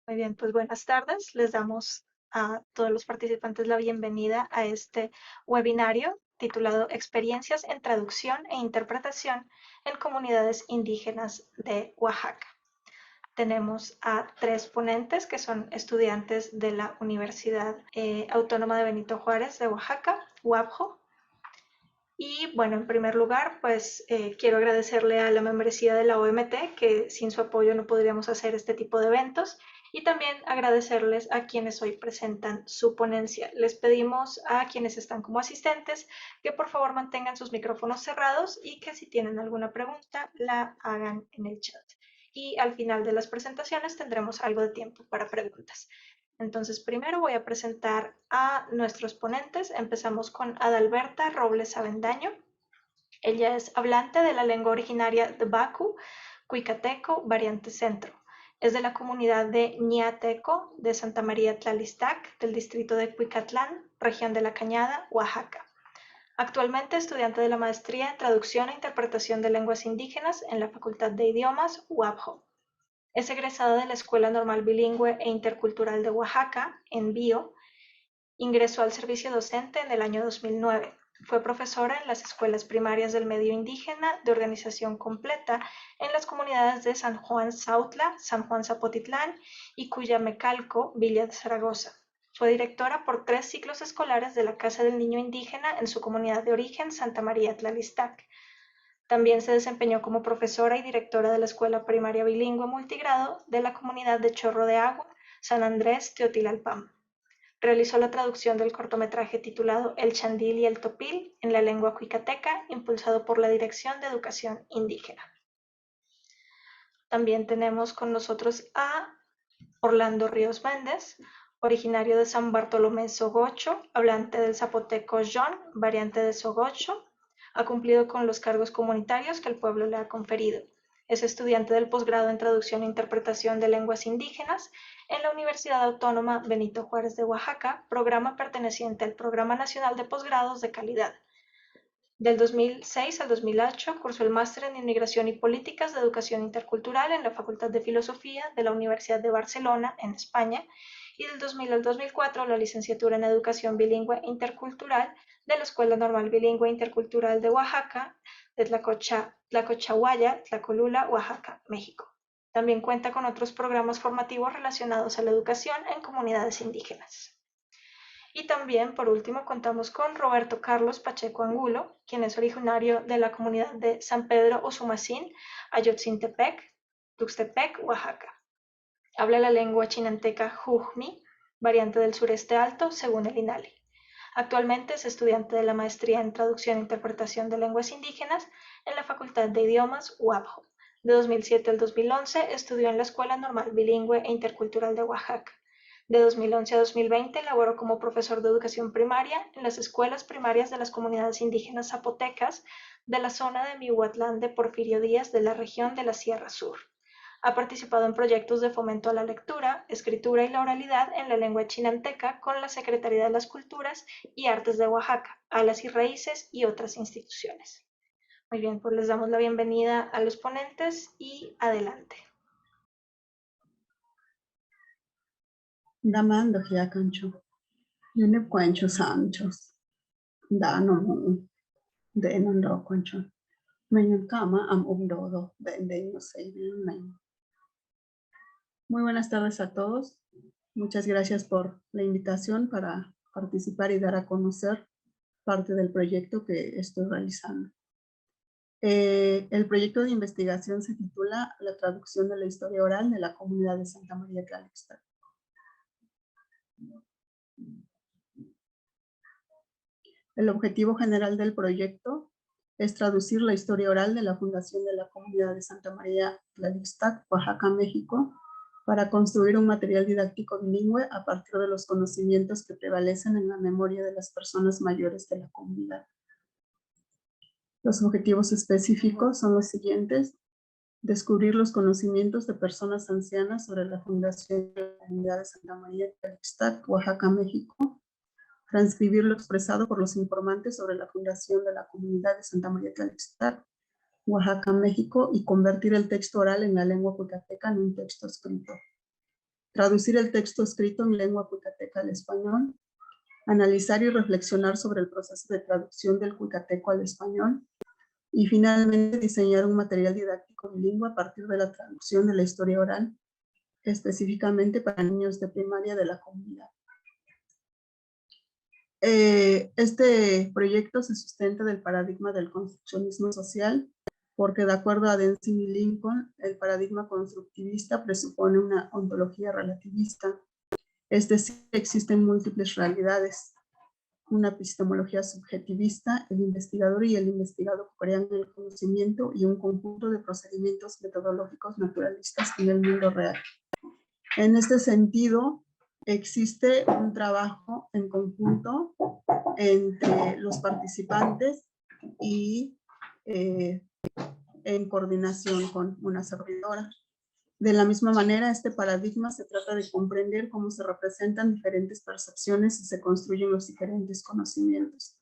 Muy bien, pues buenas tardes. Les damos a todos los participantes la bienvenida a este webinario titulado Experiencias en Traducción e Interpretación en Comunidades Indígenas de Oaxaca. Tenemos a tres ponentes que son estudiantes de la Universidad Autónoma de Benito Juárez de Oaxaca, UABJO. Y bueno, en primer lugar, pues quiero agradecerle a la membresía de la OMT, que sin su apoyo no podríamos hacer este tipo de eventos, y también agradecerles a quienes hoy presentan su ponencia. Les pedimos a quienes están como asistentes que por favor mantengan sus micrófonos cerrados y que si tienen alguna pregunta la hagan en el chat. Y al final de las presentaciones tendremos algo de tiempo para preguntas. Entonces, primero voy a presentar a nuestros ponentes. Empezamos con Adalberta Robles Avendaño. Ella es hablante de la lengua originaria de Baku, Cuicateco, variante centro. Es de la comunidad de Ñateco de Santa María Tlalistac, del distrito de Cuicatlán, región de La Cañada, Oaxaca. Actualmente estudiante de la maestría en traducción e interpretación de lenguas indígenas en la Facultad de Idiomas, UABJO. Es egresada de la Escuela Normal Bilingüe e Intercultural de Oaxaca, en BIO. Ingresó al servicio docente en el año 2009. Fue profesora en las escuelas primarias del medio indígena de organización completa en las comunidades de San Juan Sautla, San Juan Zapotitlán y Cuyamecalco, Villa de Zaragoza. Fue directora por 3 ciclos escolares de la Casa del Niño Indígena en su comunidad de origen, Santa María Tlalistac. También se desempeñó como profesora y directora de la Escuela Primaria Bilingüe Multigrado de la comunidad de Chorro de Agua, San Andrés, Teotilalpam. Realizó la traducción del cortometraje titulado El Chandil y el Topil en la lengua cuicateca, impulsado por la Dirección de Educación Indígena. También tenemos con nosotros a Orlando Ríos Méndez, originario de San Bartolomé Sogocho, hablante del zapoteco Jon, variante de Sogocho. Ha cumplido con los cargos comunitarios que el pueblo le ha conferido. Es estudiante del posgrado en Traducción e Interpretación de Lenguas Indígenas en la Universidad Autónoma Benito Juárez de Oaxaca, programa perteneciente al Programa Nacional de Posgrados de Calidad. Del 2006 al 2008 cursó el máster en Inmigración y Políticas de Educación Intercultural en la Facultad de Filosofía de la Universidad de Barcelona, en España, y del 2000 al 2004 la licenciatura en Educación Bilingüe e Intercultural de la Escuela Normal Bilingüe e Intercultural de Oaxaca, de Tlacochahuaya, Tlacolula, Oaxaca, México. También cuenta con otros programas formativos relacionados a la educación en comunidades indígenas. Y también, por último, contamos con Roberto Carlos Pacheco Angulo, quien es originario de la comunidad de San Pedro Osumacinta, Ayotzintepec, Tuxtepec, Oaxaca. Habla la lengua chinanteca Jujmi, variante del sureste alto, según el INALI. Actualmente es estudiante de la maestría en Traducción e Interpretación de Lenguas Indígenas en la Facultad de Idiomas UABJO. De 2007 al 2011 estudió en la Escuela Normal Bilingüe e Intercultural de Oaxaca. De 2011 a 2020 laboró como profesor de educación primaria en las escuelas primarias de las comunidades indígenas zapotecas de la zona de Mihuatlán de Porfirio Díaz de la región de la Sierra Sur. Ha participado en proyectos de fomento a la lectura, escritura y la oralidad en la lengua chinanteca con la Secretaría de las Culturas y Artes de Oaxaca, Alas y Raíces y otras instituciones. Muy bien, pues les damos la bienvenida a los ponentes y adelante. Damando ya cancho. Yo ne cuencho sanchos. Da no de no lo cuencho. Me cama am dodo de no sé. Muy buenas tardes a todos. Muchas gracias por la invitación para participar y dar a conocer parte del proyecto que estoy realizando. El proyecto de investigación se titula La traducción de la historia oral de la comunidad de Santa María Tlalistac. El objetivo general del proyecto es traducir la historia oral de la fundación de la comunidad de Santa María Tlalistac, Oaxaca, México, para construir un material didáctico bilingüe a partir de los conocimientos que prevalecen en la memoria de las personas mayores de la comunidad. Los objetivos específicos son los siguientes: descubrir los conocimientos de personas ancianas sobre la fundación de la comunidad de Santa María Tlalistac, Oaxaca, México, transcribir lo expresado por los informantes sobre la fundación de la comunidad de Santa María Tlalistac, Oaxaca, México, y convertir el texto oral en la lengua cuicateca en un texto escrito. traducir el texto escrito en lengua cuicateca al español, analizar y reflexionar sobre el proceso de traducción del cuicateco al español, y finalmente diseñar un material didáctico bilingüe a partir de la traducción de la historia oral, específicamente para niños de primaria de la comunidad. Este proyecto se sustenta del paradigma del construccionismo social, porque de acuerdo a Denzin y Lincoln, el paradigma constructivista presupone una ontología relativista, es decir, existen múltiples realidades, una epistemología subjetivista, el investigador y el investigado crean el conocimiento y un conjunto de procedimientos metodológicos naturalistas en el mundo real. En este sentido, existe un trabajo en conjunto entre los participantes y en coordinación con una servidora. De la misma manera, este paradigma se trata de comprender cómo se representan diferentes percepciones y se construyen los diferentes conocimientos.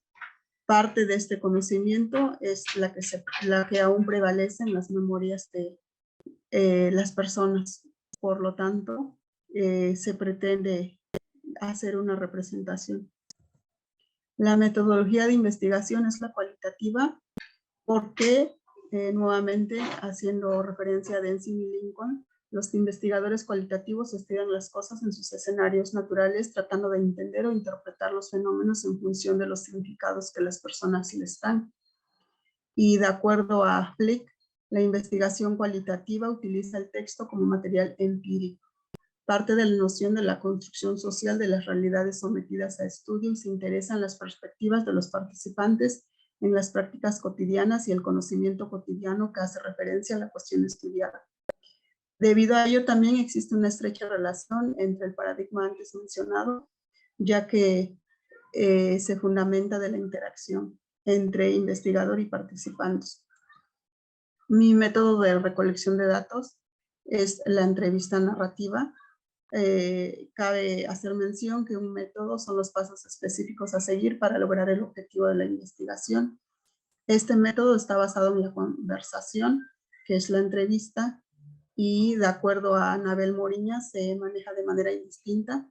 Parte de este conocimiento es la que aún prevalece en las memorias de las personas. Por lo tanto, se pretende hacer una representación. La metodología de investigación es la cualitativa porque, nuevamente, haciendo referencia a Denzin y Lincoln, los investigadores cualitativos estudian las cosas en sus escenarios naturales, tratando de entender o interpretar los fenómenos en función de los significados que las personas les dan. Y de acuerdo a Flick, la investigación cualitativa utiliza el texto como material empírico. Parte de la noción de la construcción social de las realidades sometidas a estudio y se interesa en las perspectivas de los participantes en las prácticas cotidianas y el conocimiento cotidiano que hace referencia a la cuestión estudiada. Debido a ello, también existe una estrecha relación entre el paradigma antes mencionado, ya que se fundamenta de la interacción entre investigador y participantes. Mi método de recolección de datos es la entrevista narrativa. Cabe hacer mención que un método son los pasos específicos a seguir para lograr el objetivo de la investigación. Este método está basado en la conversación, que es la entrevista, y de acuerdo a Anabel Moriñas se maneja de manera indistinta,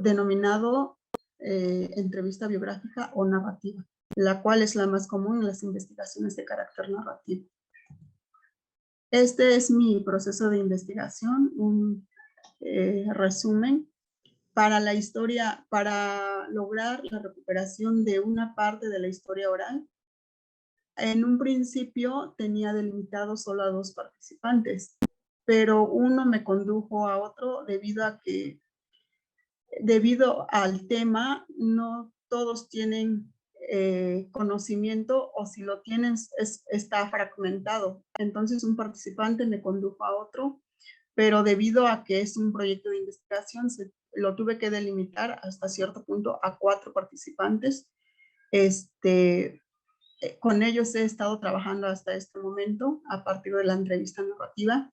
denominado entrevista biográfica o narrativa, la cual es la más común en las investigaciones de carácter narrativo. Este es mi proceso de investigación, un resumen. Para la historia, para lograr la recuperación de una parte de la historia oral, en un principio tenía delimitado solo a 2 participantes, pero uno me condujo a otro debido al tema, no todos tienen conocimiento, o si lo tienen está fragmentado. Entonces un participante me condujo a otro, pero debido a que es un proyecto de investigación, lo tuve que delimitar hasta cierto punto a 4 participantes. Con ellos he estado trabajando hasta este momento a partir de la entrevista narrativa.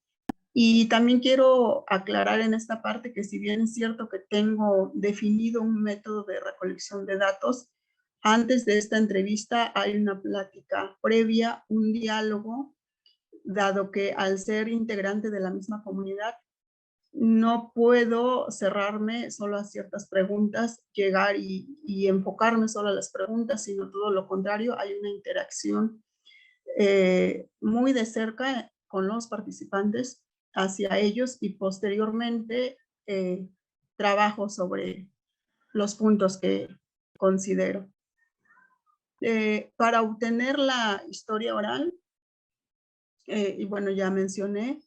Y también quiero aclarar en esta parte que si bien es cierto que tengo definido un método de recolección de datos, antes de esta entrevista hay una plática previa, un diálogo, dado que al ser integrante de la misma comunidad, no puedo cerrarme solo a ciertas preguntas, llegar y enfocarme solo a las preguntas, sino todo lo contrario, hay una interacción muy de cerca con los participantes hacia ellos y posteriormente trabajo sobre los puntos que considero. Para obtener la historia oral, y bueno, ya mencioné,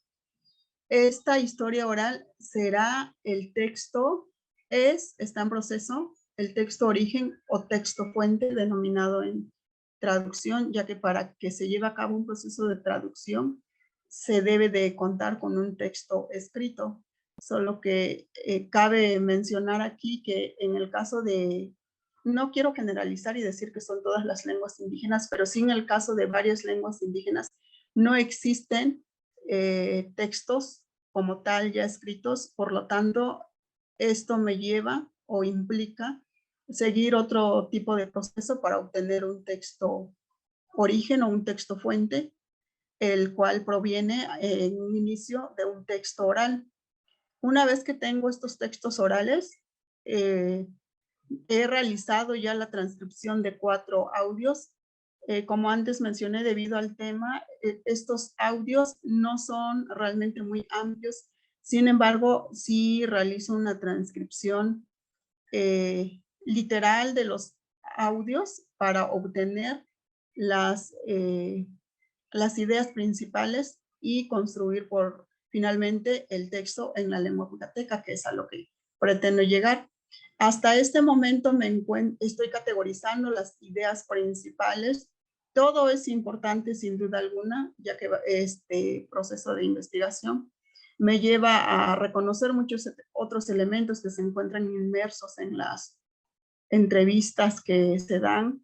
esta historia oral será el texto, está en proceso, el texto origen o texto fuente denominado en traducción, ya que para que se lleve a cabo un proceso de traducción se debe de contar con un texto escrito. Solo que cabe mencionar aquí que en el caso de, no quiero generalizar y decir que son todas las lenguas indígenas, pero sí en el caso de varias lenguas indígenas no existen textos como tal ya escritos, por lo tanto, esto me lleva o implica seguir otro tipo de proceso para obtener un texto origen o un texto fuente, el cual proviene en un inicio de un texto oral. Una vez que tengo estos textos orales, he realizado ya la transcripción de 4 audios. Como antes mencioné, debido al tema, estos audios no son realmente muy amplios. Sin embargo, sí realizo una transcripción literal de los audios para obtener las ideas principales y construir finalmente el texto en la lengua yucateca, que es a lo que pretendo llegar. Hasta este momento estoy categorizando las ideas principales. Todo es importante sin duda alguna, ya que este proceso de investigación me lleva a reconocer muchos otros elementos que se encuentran inmersos en las entrevistas que se dan.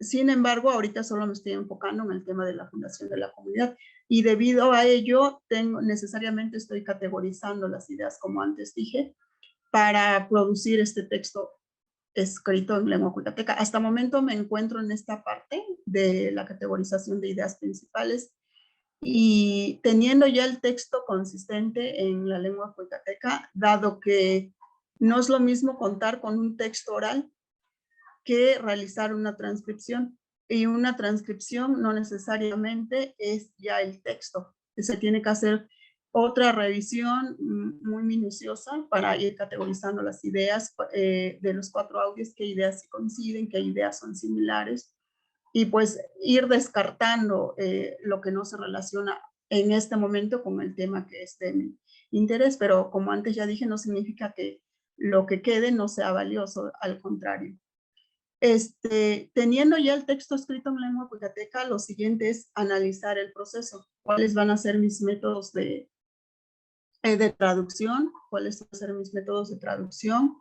Sin embargo, ahorita solo me estoy enfocando en el tema de la fundación de la comunidad y debido a ello necesariamente estoy categorizando las ideas, como antes dije, para producir este texto escrito en lengua yucateca. Hasta el momento me encuentro en esta parte de la categorización de ideas principales y teniendo ya el texto consistente en la lengua yucateca, dado que no es lo mismo contar con un texto oral que realizar una transcripción. Y una transcripción no necesariamente es ya el texto. Se tiene que hacer otra revisión muy minuciosa para ir categorizando las ideas de los 4 audios, qué ideas se coinciden, qué ideas son similares, y pues ir descartando lo que no se relaciona en este momento con el tema que es de mi interés, pero como antes ya dije, no significa que lo que quede no sea valioso, al contrario. Teniendo ya el texto escrito en lengua yucateca, lo siguiente es analizar el proceso. ¿Cuáles van a ser mis métodos de traducción? ¿Cuáles van a ser mis métodos de traducción?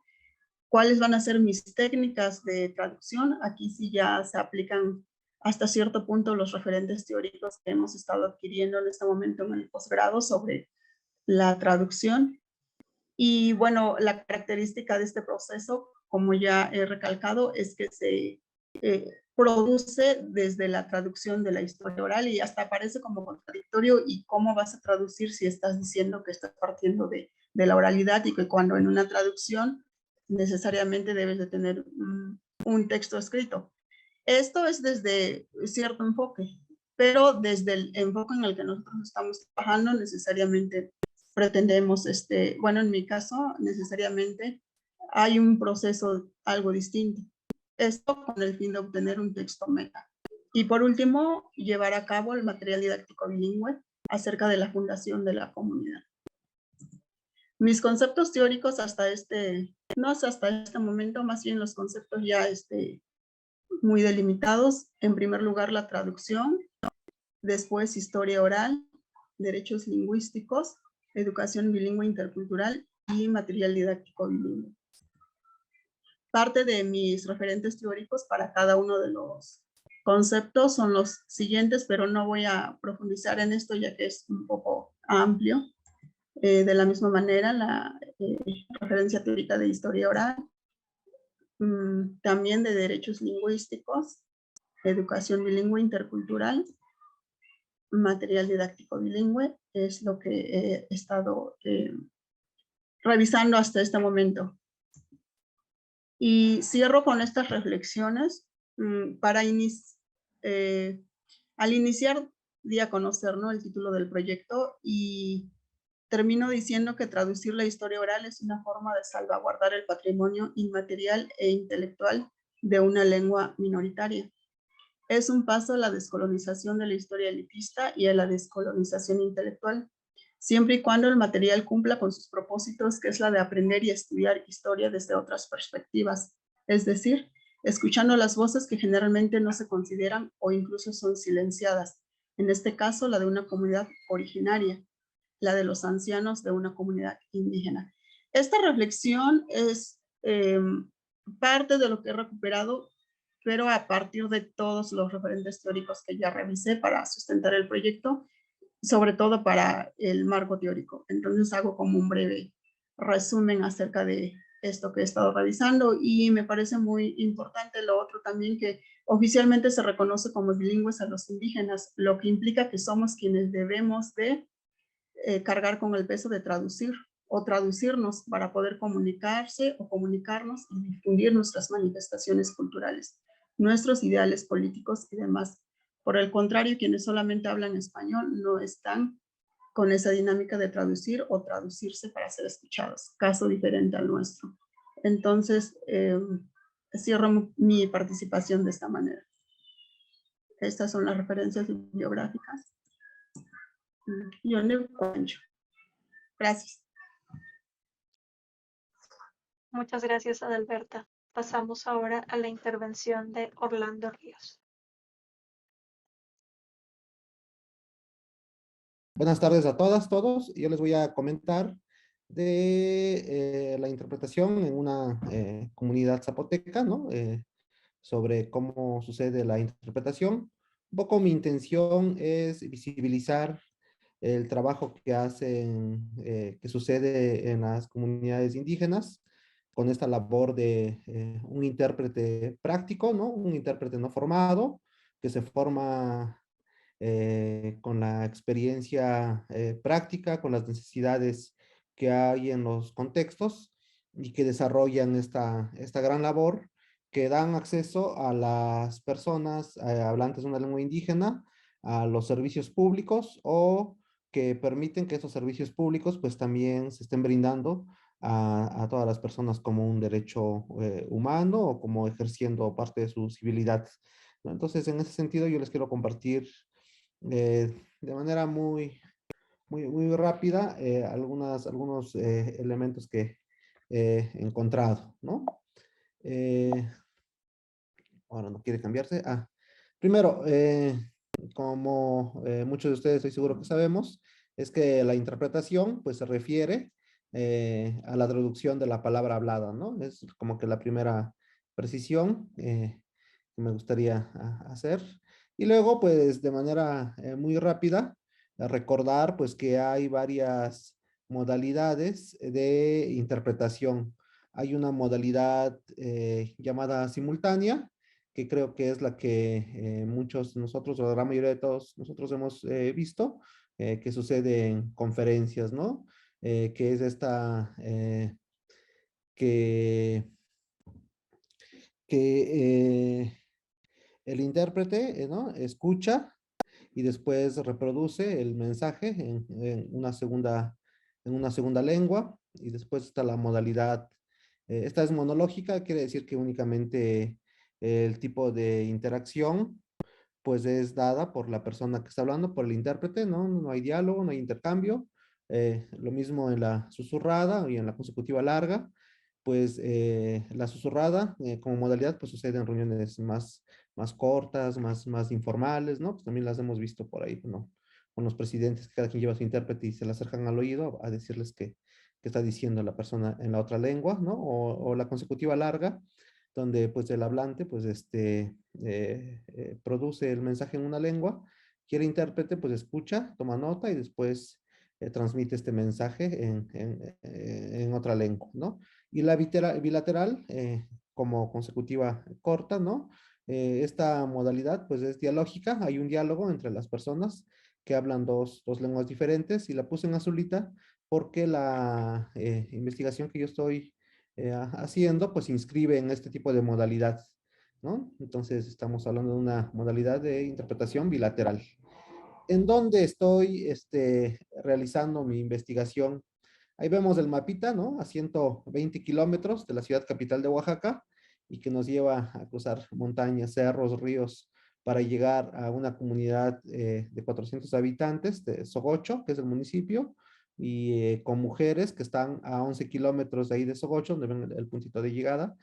¿Cuáles van a ser mis técnicas de traducción? Aquí sí ya se aplican hasta cierto punto los referentes teóricos que hemos estado adquiriendo en este momento en el posgrado sobre la traducción. Y bueno, la característica de este proceso, como ya he recalcado, es que se produce desde la traducción de la historia oral y hasta parece como contradictorio. ¿Y cómo vas a traducir si estás diciendo que estás partiendo de la oralidad y que cuando en una traducción necesariamente debes de tener un texto escrito? Esto es desde cierto enfoque, pero desde el enfoque en el que nosotros estamos trabajando necesariamente pretendemos, bueno, en mi caso, necesariamente hay un proceso algo distinto. Esto con el fin de obtener un texto meta. Y por último, llevar a cabo el material didáctico bilingüe acerca de la fundación de la comunidad. Mis conceptos teóricos no hasta este momento, más bien los conceptos ya muy delimitados. En primer lugar, la traducción, después historia oral, derechos lingüísticos, educación bilingüe intercultural y material didáctico bilingüe. Parte de mis referentes teóricos para cada uno de los conceptos son los siguientes, pero no voy a profundizar en esto ya que es un poco amplio. De la misma manera, la referencia teórica de historia oral, también de derechos lingüísticos, educación bilingüe intercultural, material didáctico bilingüe, es lo que he estado revisando hasta este momento. Y cierro con estas reflexiones al iniciar, di a conocer, ¿no?, el título del proyecto y termino diciendo que traducir la historia oral es una forma de salvaguardar el patrimonio inmaterial e intelectual de una lengua minoritaria. Es un paso a la descolonización de la historia elitista y a la descolonización intelectual, siempre y cuando el material cumpla con sus propósitos, que es la de aprender y estudiar historia desde otras perspectivas, es decir, escuchando las voces que generalmente no se consideran o incluso son silenciadas, en este caso la de una comunidad originaria, la de los ancianos de una comunidad indígena. Esta reflexión es parte de lo que he recuperado, pero a partir de todos los referentes teóricos que ya revisé para sustentar el proyecto, sobre todo para el marco teórico. Entonces hago como un breve resumen acerca de esto que he estado revisando y me parece muy importante lo otro también, que oficialmente se reconoce como bilingües a los indígenas, lo que implica que somos quienes debemos de cargar con el peso de traducir o traducirnos para poder comunicarse o comunicarnos y difundir nuestras manifestaciones culturales, nuestros ideales políticos y demás. Por el contrario, quienes solamente hablan español no están con esa dinámica de traducir o traducirse para ser escuchados, caso diferente al nuestro. Entonces, cierro mi participación de esta manera. Estas son las referencias bibliográficas. Gracias. Muchas gracias, Adalberta. Pasamos ahora a la intervención de Orlando Ríos. Buenas tardes a todas, todos. Yo les voy a comentar de la interpretación en una comunidad zapoteca, ¿no? Sobre cómo sucede la interpretación. Un poco mi intención es visibilizar el trabajo que hacen, que sucede en las comunidades indígenas, con esta labor de un intérprete práctico, ¿no? Un intérprete no formado, que se forma con la experiencia práctica, con las necesidades que hay en los contextos y que desarrollan esta gran labor, que dan acceso a las personas hablantes de una lengua indígena a los servicios públicos, o que permiten que esos servicios públicos pues también se estén brindando a todas las personas como un derecho humano, o como ejerciendo parte de su civilidad, ¿no? Entonces, en ese sentido, yo les quiero compartir de manera muy rápida algunos elementos que he encontrado, ¿no? Ahora no quiere cambiarse. Primero, como muchos de ustedes estoy seguro que sabemos, es que la interpretación pues se refiere a la traducción de la palabra hablada, ¿no? Es como que la primera precisión que me gustaría hacer. Y luego, pues de manera muy rápida, recordar pues que hay varias modalidades de interpretación. Hay una modalidad llamada simultánea, que creo que es la que muchos de nosotros, o la gran mayoría de todos nosotros hemos visto, que sucede en conferencias, ¿no? Que es esta, que, que el intérprete, ¿no? Escucha y después reproduce el mensaje en una segunda lengua, y después está la modalidad, esta es monológica, quiere decir que únicamente el tipo de interacción pues es dada por la persona que está hablando, por el intérprete, ¿no? No hay diálogo, no hay intercambio. Lo mismo en la susurrada y en la consecutiva larga, pues la susurrada como modalidad pues sucede en reuniones más cortas, más informales, ¿no? Pues también las hemos visto por ahí, ¿no? Con los presidentes, que cada quien lleva su intérprete y se le acercan al oído a decirles que está diciendo la persona en la otra lengua, ¿no? O la consecutiva larga, donde pues el hablante pues produce el mensaje en una lengua, y el intérprete pues escucha, toma nota y después transmite este mensaje en otra lengua, ¿no? Y la bilateral, como consecutiva corta, ¿no? Esta modalidad pues es dialógica, hay un diálogo entre las personas que hablan dos lenguas diferentes, y la puse en azulita porque la investigación que yo estoy haciendo pues inscribe en este tipo de modalidad, ¿no? Entonces estamos hablando de una modalidad de interpretación bilateral. ¿En dónde estoy realizando mi investigación? Ahí vemos el mapita, ¿no? A 120 kilómetros de la ciudad capital de Oaxaca, y que nos lleva a cruzar montañas, cerros, ríos, para llegar a una comunidad de 400 habitantes de Sogocho, que es el municipio, y con mujeres que están a 11 kilómetros de ahí de Sogocho, donde ven el puntito de llegada,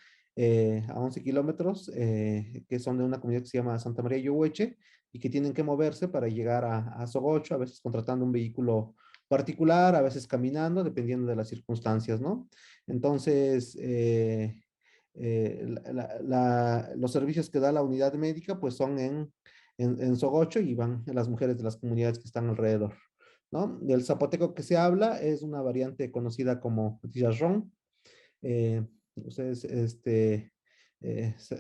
a 11 kilómetros, que son de una comunidad que se llama Santa María Yohueche, y que tienen que moverse para llegar a Sogocho, a veces contratando un vehículo particular, a veces caminando, dependiendo de las circunstancias, ¿no? Entonces, los servicios que da la unidad médica pues son en Sogocho, y van las mujeres de las comunidades que están alrededor, ¿no? El zapoteco que se habla es una variante conocida como Tizarrón. Ustedes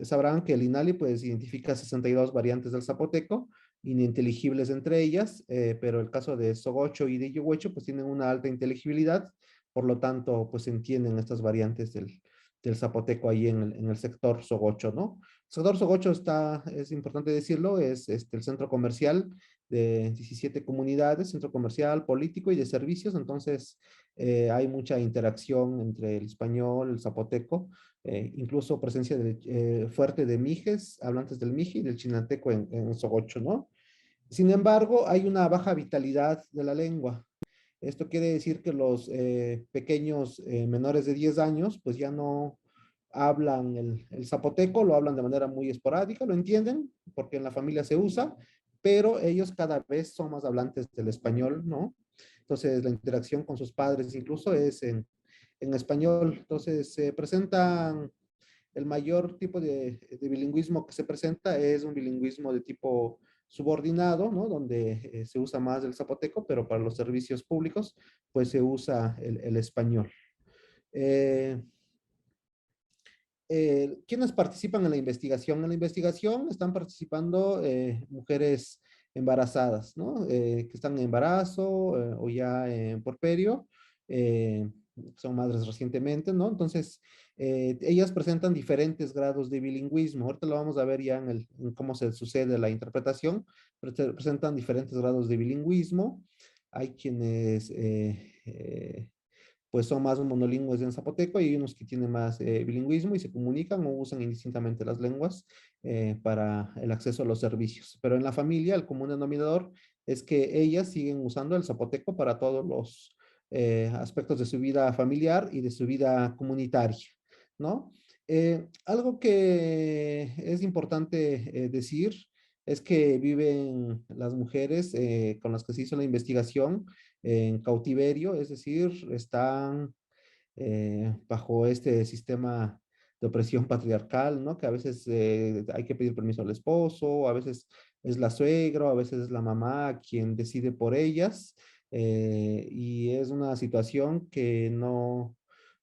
sabrán que el INALI pues identifica 62 variantes del zapoteco, ininteligibles entre ellas, pero el caso de Sogocho y de Yohuecho pues tienen una alta inteligibilidad, por lo tanto, pues se entienden estas variantes del zapoteco ahí en el sector Sogocho, ¿no? El sector Sogocho está, es importante decirlo, es el centro comercial de 17 comunidades, centro comercial, político y de servicios, entonces hay mucha interacción entre el español, el zapoteco, incluso presencia fuerte de mijes, hablantes del mije y del chinateco en Sogocho, ¿no? Sin embargo, hay una baja vitalidad de la lengua. Esto quiere decir que los pequeños menores de 10 años, pues ya no hablan el zapoteco, lo hablan de manera muy esporádica, lo entienden, porque en la familia se usa, pero ellos cada vez son más hablantes del español, ¿no? Entonces, la interacción con sus padres incluso es en español. Entonces, se presentan, el mayor tipo de bilingüismo que se presenta es un bilingüismo de tipo subordinado, ¿no? Donde se usa más el zapoteco, pero para los servicios públicos, pues se usa el español. Eh, ¿Quiénes participan en la investigación? En la investigación están participando mujeres embarazadas, ¿no? Que están en embarazo o ya en porperio, son madres recientemente, ¿no? Entonces, ellas presentan diferentes grados de bilingüismo. Ahorita lo vamos a ver ya en cómo se sucede la interpretación, pero presentan diferentes grados de bilingüismo. Hay quienes pues son más monolingües en zapoteco y hay unos que tienen más bilingüismo y se comunican o usan indistintamente las lenguas para el acceso a los servicios. Pero en la familia, el común denominador es que ellas siguen usando el zapoteco para todos los aspectos de su vida familiar y de su vida comunitaria, ¿no? Algo que es importante decir es que viven las mujeres con las que se hizo la investigación en cautiverio, es decir, están bajo este sistema de opresión patriarcal, ¿no? Que a veces hay que pedir permiso al esposo, a veces es la suegra, a veces es la mamá quien decide por ellas, y es una situación que no,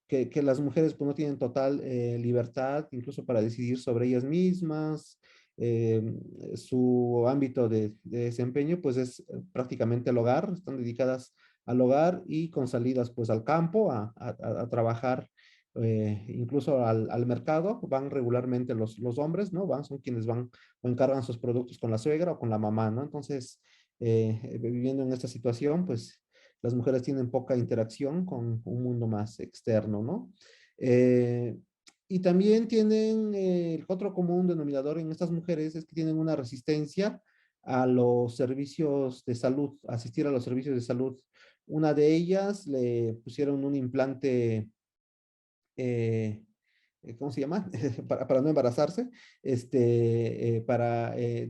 que las mujeres pues no tienen total libertad incluso para decidir sobre ellas mismas. eh, Su ámbito de desempeño pues es prácticamente el hogar, están dedicadas al hogar y con salidas pues al campo a trabajar, incluso al mercado, van regularmente los hombres, ¿no? Son quienes van o encargan sus productos con la suegra o con la mamá, ¿no? Entonces, viviendo en esta situación, pues las mujeres tienen poca interacción con un mundo más externo, ¿no? Eh, y también tienen el otro común denominador en estas mujeres es que tienen una resistencia a los servicios de salud, asistir a los servicios de salud. Una de ellas le pusieron un implante, eh, ¿cómo se llama? Para no embarazarse,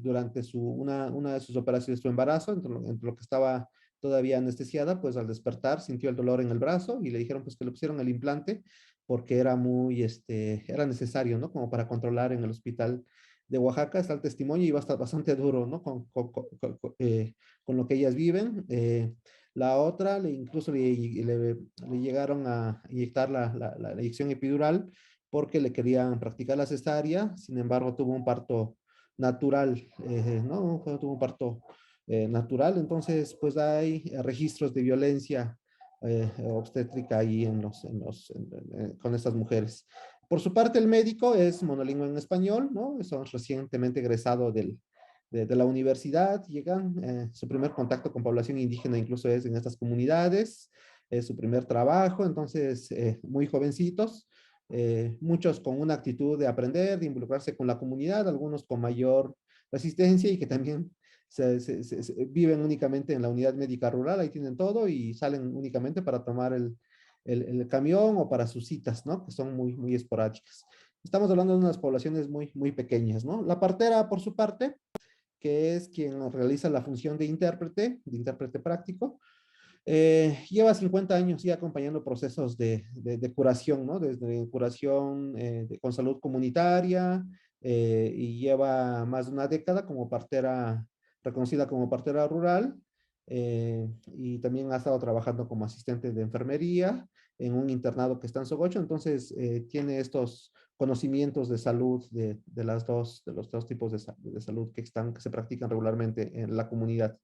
durante una de sus operaciones de su embarazo, entre lo que estaba todavía anestesiada, pues al despertar sintió el dolor en el brazo y le dijeron pues que le pusieron el implante porque era era necesario, ¿no? Como para controlar en el hospital de Oaxaca. Está el testimonio y va a estar bastante duro, ¿no? Con lo que ellas viven. La otra, incluso le llegaron a inyectar la inyección epidural porque le querían practicar la cesárea, sin embargo tuvo un parto natural, ¿no? Tuvo un parto natural, entonces pues hay registros de violencia obstétrica ahí con estas mujeres. Por su parte, el médico es monolingüe en español, ¿no? Son recientemente egresado de la universidad, llegan, su primer contacto con población indígena incluso es en estas comunidades, es su primer trabajo, entonces muy jovencitos, muchos con una actitud de aprender, de involucrarse con la comunidad, algunos con mayor resistencia y que también viven únicamente en la unidad médica rural, ahí tienen todo y salen únicamente para tomar el camión o para sus citas, ¿no? Que son muy, muy esporádicas. Estamos hablando de unas poblaciones muy, muy pequeñas, ¿no? La partera, por su parte, que es quien realiza la función de intérprete práctico, lleva 50 años ya acompañando procesos de curación, ¿no? Desde curación con salud comunitaria y lleva más de una década como partera, reconocida como partera rural, y también ha estado trabajando como asistente de enfermería en un internado que está en Sogocho, entonces tiene estos conocimientos de salud de los dos tipos de salud que se practican regularmente en la comunidad.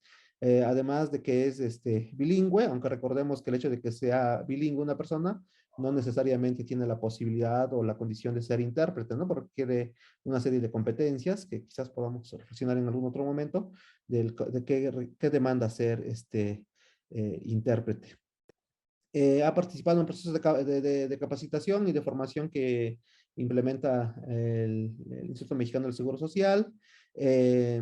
además de que es bilingüe, aunque recordemos que el hecho de que sea bilingüe una persona no necesariamente tiene la posibilidad o la condición de ser intérprete, ¿no? Porque requiere una serie de competencias que quizás podamos reflexionar en algún otro momento de qué demanda ser intérprete. Ha participado en procesos de capacitación y de formación que implementa el Instituto Mexicano del Seguro Social. Eh,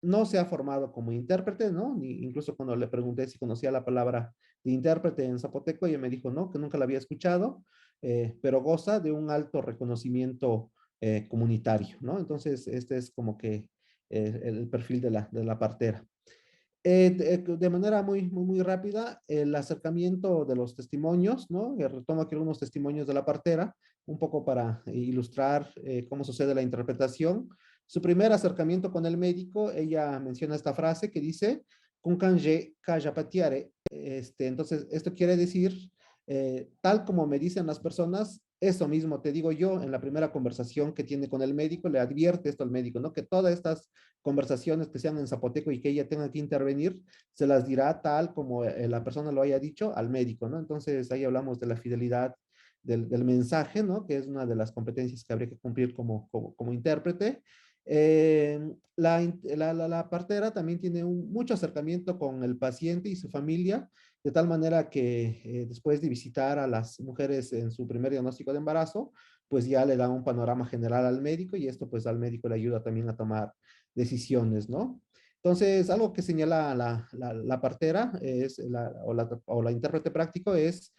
no se ha formado como intérprete, ¿no? Incluso cuando le pregunté si conocía la palabra de intérprete en zapoteco, ella me dijo no, que nunca la había escuchado, pero goza de un alto reconocimiento comunitario, ¿no? Entonces, este es como que el perfil de la partera. De manera muy rápida, el acercamiento de los testimonios, ¿no? Retomo aquí algunos testimonios de la partera, un poco para ilustrar cómo sucede la interpretación. Su primer acercamiento con el médico, ella menciona esta frase que dice, "Kunkanje kajapatiare". Entonces, esto quiere decir, tal como me dicen las personas, eso mismo te digo yo en la primera conversación que tiene con el médico, le advierte esto al médico, ¿no? Que todas estas conversaciones que sean en zapoteco y que ella tenga que intervenir, se las dirá tal como la persona lo haya dicho al médico, ¿no? Entonces ahí hablamos de la fidelidad del mensaje, ¿no? Que es una de las competencias que habría que cumplir como intérprete. La partera también tiene mucho acercamiento con el paciente y su familia, de tal manera que después de visitar a las mujeres en su primer diagnóstico de embarazo, pues ya le da un panorama general al médico y esto pues al médico le ayuda también a tomar decisiones, ¿no? Entonces, algo que señala la partera es, o la intérprete práctico es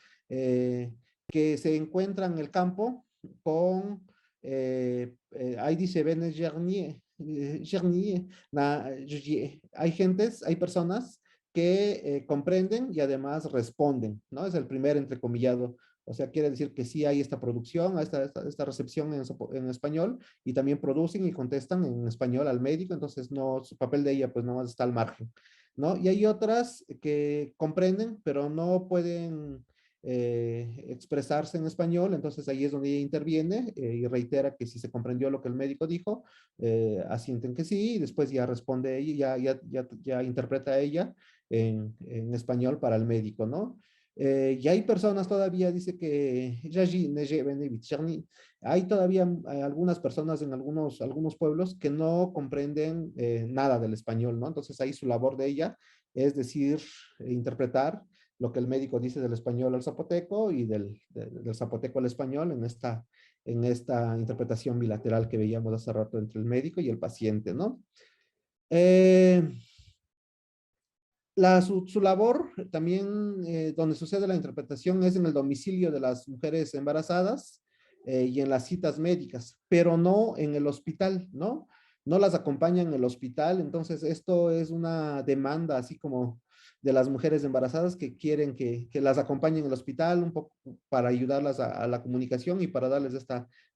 que se encuentra en el campo con, ahí dice, Benes Gernier, hay gentes, hay personas que comprenden y además responden, ¿no? Es el primer entrecomillado. O sea, quiere decir que sí hay esta producción, esta recepción en español y también producen y contestan en español al médico, entonces no, su papel de ella pues no está al margen, ¿no? Y hay otras que comprenden, pero no pueden expresarse en español, entonces ahí es donde ella interviene y reitera que si se comprendió lo que el médico dijo, asienten que sí, y después ya responde ella, ya interpreta ella en español para el médico, ¿no? Y hay personas todavía, dice que hay todavía algunas personas en algunos pueblos que no comprenden nada del español, ¿no? Entonces ahí su labor de ella es decir, interpretar lo que el médico dice del español al zapoteco y del zapoteco al español en esta interpretación bilateral que veíamos hace rato entre el médico y el paciente, ¿no? Su labor también, donde sucede la interpretación, es en el domicilio de las mujeres embarazadas y en las citas médicas, pero no en el hospital, ¿no? No las acompañan en el hospital, entonces esto es una demanda así como de las mujeres embarazadas que quieren que las acompañen en el hospital un poco para ayudarlas a la comunicación y para darles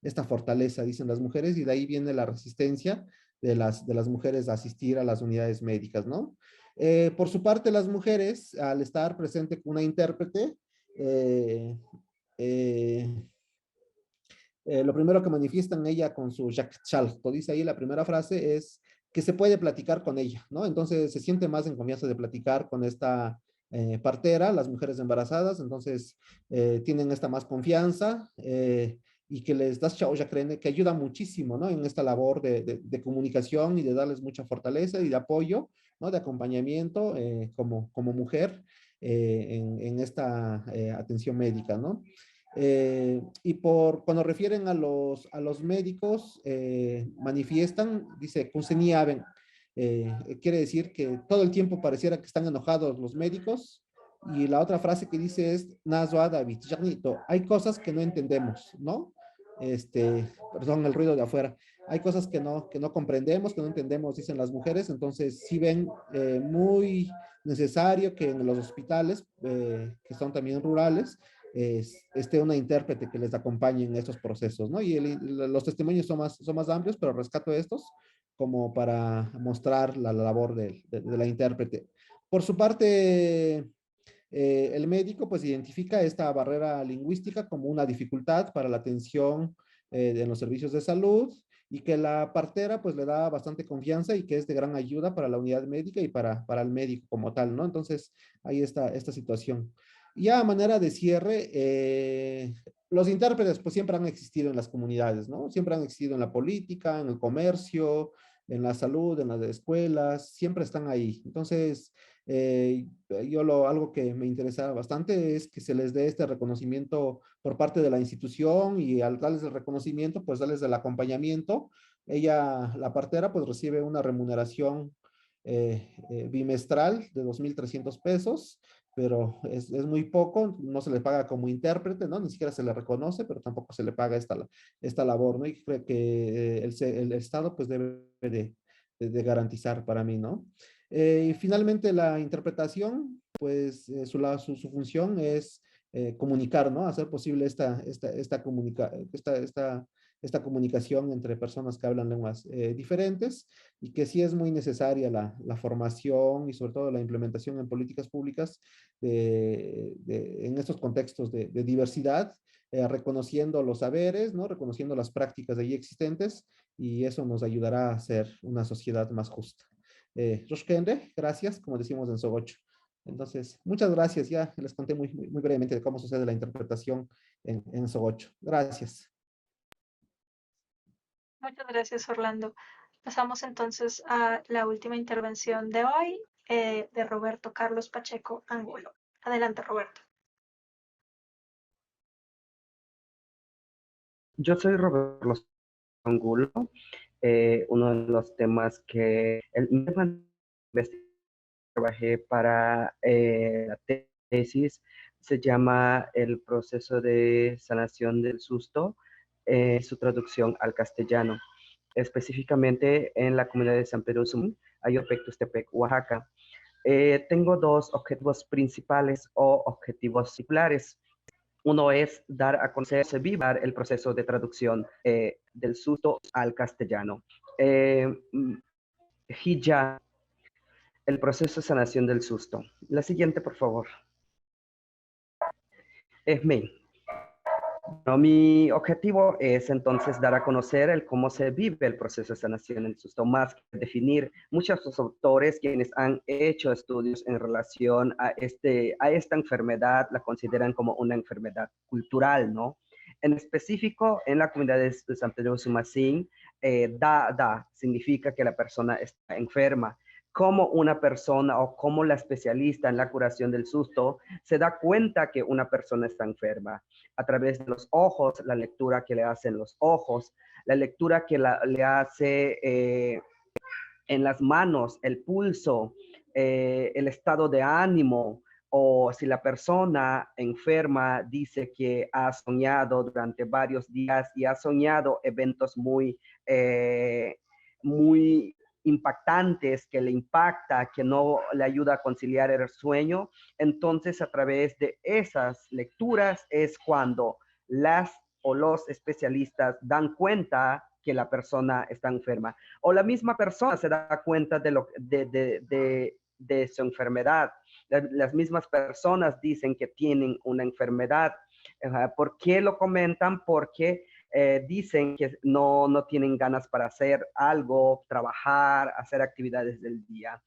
esta fortaleza, dicen las mujeres, y de ahí viene la resistencia de las mujeres a asistir a las unidades médicas, ¿no? Por su parte, las mujeres, al estar presente con una intérprete, eh, eh, lo primero que manifiestan ella con su Jacques dice ahí la primera frase es que se puede platicar con ella, ¿no? Entonces se siente más en confianza de platicar con esta partera, las mujeres embarazadas, entonces tienen esta más confianza y que les das chao ya creen que ayuda muchísimo, ¿no? En esta labor de comunicación y de darles mucha fortaleza y de apoyo, ¿no? De acompañamiento como mujer en esta atención médica, ¿no? Cuando refieren a los médicos, manifiestan, dice, Kunseniaben, quiere decir que todo el tiempo pareciera que están enojados los médicos. Y la otra frase que dice es, Nazwa David, hay cosas que no entendemos, ¿no? Perdón, el ruido de afuera. Hay cosas que no comprendemos, que no entendemos, dicen las mujeres, entonces sí ven muy necesario que en los hospitales, que son también rurales, esté una intérprete que les acompañe en estos procesos, ¿no? Y los testimonios son más amplios, pero rescato estos como para mostrar la labor de la intérprete. Por su parte, el médico pues identifica esta barrera lingüística como una dificultad para la atención en los servicios de salud y que la partera pues le da bastante confianza y que es de gran ayuda para la unidad médica y para el médico como tal, ¿no? Entonces, ahí está esta situación. Ya a manera de cierre, los intérpretes pues siempre han existido en las comunidades, ¿no? Siempre han existido en la política, en el comercio, en la salud, en las escuelas, siempre están ahí. Entonces, algo que me interesa bastante es que se les dé este reconocimiento por parte de la institución y al darles el reconocimiento, pues darles el acompañamiento. Ella, la partera, pues recibe una remuneración bimestral de 2.300 pesos, pero es muy poco, no se le paga como intérprete, ¿no? Ni siquiera se le reconoce, pero tampoco se le paga esta labor, ¿no? Y creo que el Estado pues debe de garantizar para mí, ¿no? Y finalmente la interpretación, pues su función es comunicar, ¿no? Hacer posible esta comunicación entre personas que hablan lenguas diferentes y que sí es muy necesaria la formación y sobre todo la implementación en políticas públicas en estos contextos de diversidad, reconociendo los saberes, ¿no? Reconociendo las prácticas de allí existentes y eso nos ayudará a ser una sociedad más justa. Roshkende, gracias, como decimos en Sogocho. Entonces, muchas gracias. Ya les conté muy brevemente de cómo sucede la interpretación en Sogocho. Gracias. Muchas gracias, Orlando. Pasamos entonces a la última intervención de hoy de Roberto Carlos Pacheco Angulo. Adelante, Roberto. Yo soy Roberto Angulo. Uno de los temas que trabajé para la tesis se llama el proceso de sanación del susto, su traducción al castellano, específicamente en la comunidad de San Pedro Sumún, Ayopec, Tustepec, Oaxaca. Tengo dos objetivos principales o objetivos circulares. Uno es dar a conocer, vivar el proceso de traducción del susto al castellano. Hija, el proceso de sanación del susto. La siguiente, por favor. Es no, mi objetivo es entonces dar a conocer el cómo se vive el proceso de sanación del susto, más que definir. Muchos de los autores quienes han hecho estudios en relación a esta enfermedad la consideran como una enfermedad cultural, ¿no? En específico, en la comunidad de San Pedro Sumacín, significa que la persona está enferma. Cómo una persona o cómo la especialista en la curación del susto se da cuenta que una persona está enferma a través de los ojos, la lectura que le hacen los ojos, la lectura que le hace en las manos, el pulso, el estado de ánimo, o si la persona enferma dice que ha soñado durante varios días y ha soñado eventos muy impactantes, que le impacta, que no le ayuda a conciliar el sueño. Entonces, a través de esas lecturas es cuando los especialistas dan cuenta que la persona está enferma. O la misma persona se da cuenta de su enfermedad. Las mismas personas dicen que tienen una enfermedad. ¿Por qué lo comentan? Porque dicen que no tienen ganas para hacer algo, trabajar, hacer actividades del día.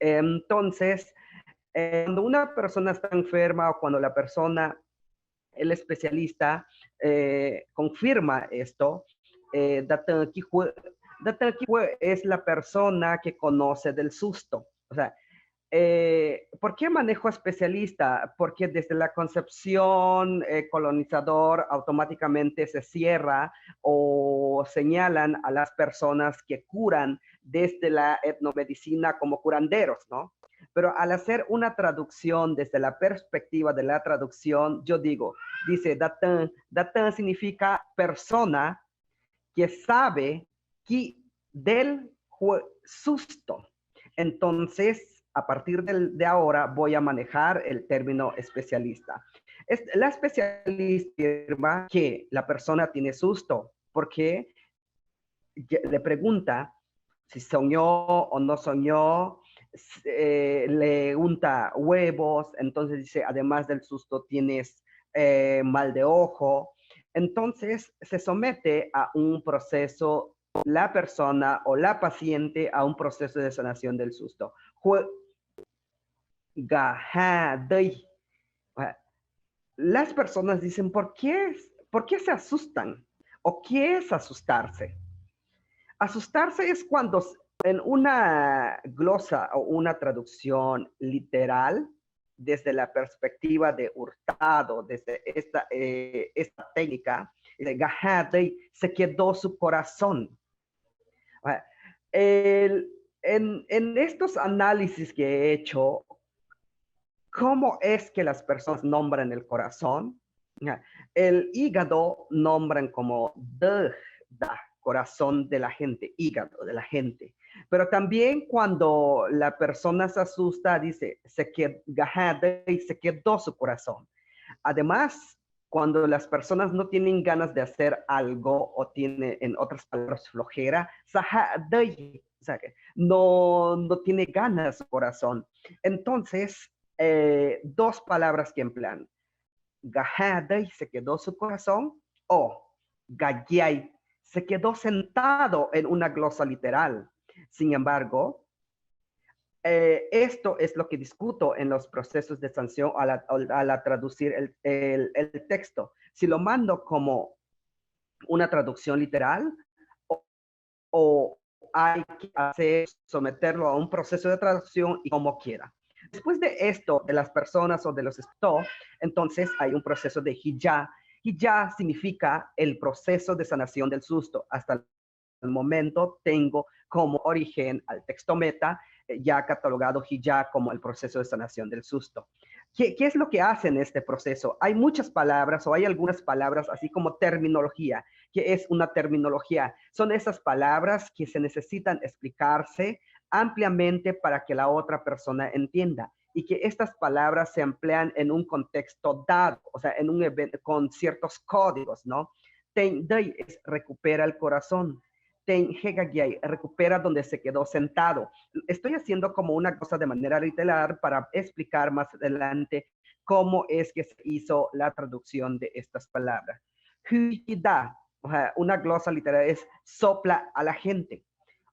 Entonces, cuando una persona está enferma o cuando el especialista confirma esto, es la persona que conoce del susto. O sea, ¿por qué manejo especialista? Porque desde la concepción colonizador automáticamente se cierra o señalan a las personas que curan desde la etnomedicina como curanderos, ¿no? Pero al hacer una traducción desde la perspectiva de la traducción, yo dice Datan significa persona que sabe que del susto. Entonces, a partir de ahora voy a manejar el término especialista. La especialista afirma que la persona tiene susto porque le pregunta si soñó o no soñó, le unta huevos, entonces dice, además del susto tienes mal de ojo. Entonces se somete a un proceso la persona o la paciente a un proceso de sanación del susto. Las personas dicen, ¿por qué se asustan? ¿O qué es asustarse? Asustarse es cuando en una glosa o una traducción literal, desde la perspectiva de Hurtado, desde esta técnica, se quedó su corazón. En estos análisis que he hecho, ¿cómo es que las personas nombran el corazón? El hígado nombran como corazón de la gente, hígado de la gente. Pero también cuando la persona se asusta, dice, se quedó su corazón. Además, cuando las personas no tienen ganas de hacer algo o tiene, en otras palabras, flojera, o sea, no tiene ganas su corazón. Entonces, dos palabras que emplean. Se quedó su corazón, o Gayay se quedó sentado en una glosa literal. Sin embargo, esto es lo que discuto en los procesos de sanción al traducir el texto. Si lo mando como una traducción literal o hay que someterlo a un proceso de traducción y como quiera. Después de esto, de las personas o de los esto, entonces hay un proceso de hijá. Hijá significa el proceso de sanación del susto. Hasta el momento tengo como origen al texto meta, ya catalogado hijá como el proceso de sanación del susto. ¿Qué es lo que hace en este proceso? Hay muchas palabras o hay algunas palabras así como terminología. ¿Qué es una terminología? Son esas palabras que se necesitan explicarse ampliamente para que la otra persona entienda y que estas palabras se emplean en un contexto dado, o sea, en un evento con ciertos códigos, ¿no? Tendai es recupera el corazón. Recupera donde se quedó sentado. Estoy haciendo como una cosa de manera literal para explicar más adelante cómo es que se hizo la traducción de estas palabras. Huida, o sea, una glosa literal es sopla a la gente.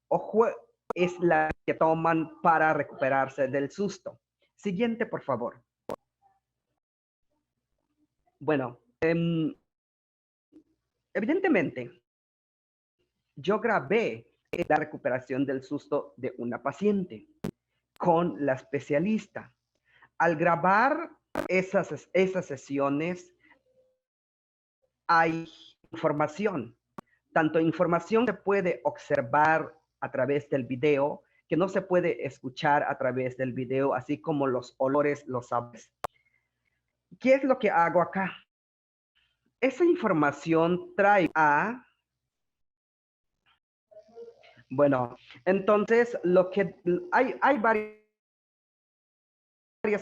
Ojo es la que toman para recuperarse del susto. Siguiente, por favor. Bueno, evidentemente, yo grabé la recuperación del susto de una paciente con la especialista. Al grabar esas sesiones, hay información. Tanto información se puede observar a través del video, que no se puede escuchar a través del video, así como los olores, los sabores. ¿Qué es lo que hago acá? Esa información trae a... Bueno, entonces hay varias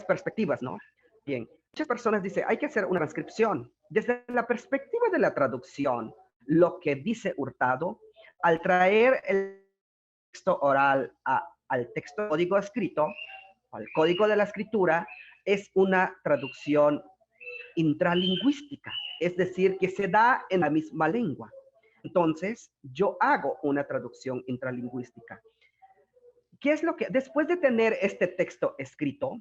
perspectivas, ¿no? Bien, muchas personas dicen, hay que hacer una transcripción. Desde la perspectiva de la traducción, lo que dice Hurtado, al traer el texto oral al texto código escrito, al código de la escritura, es una traducción intralingüística, es decir, que se da en la misma lengua. Entonces, yo hago una traducción intralingüística. ¿Qué es lo que, después de tener este texto escrito,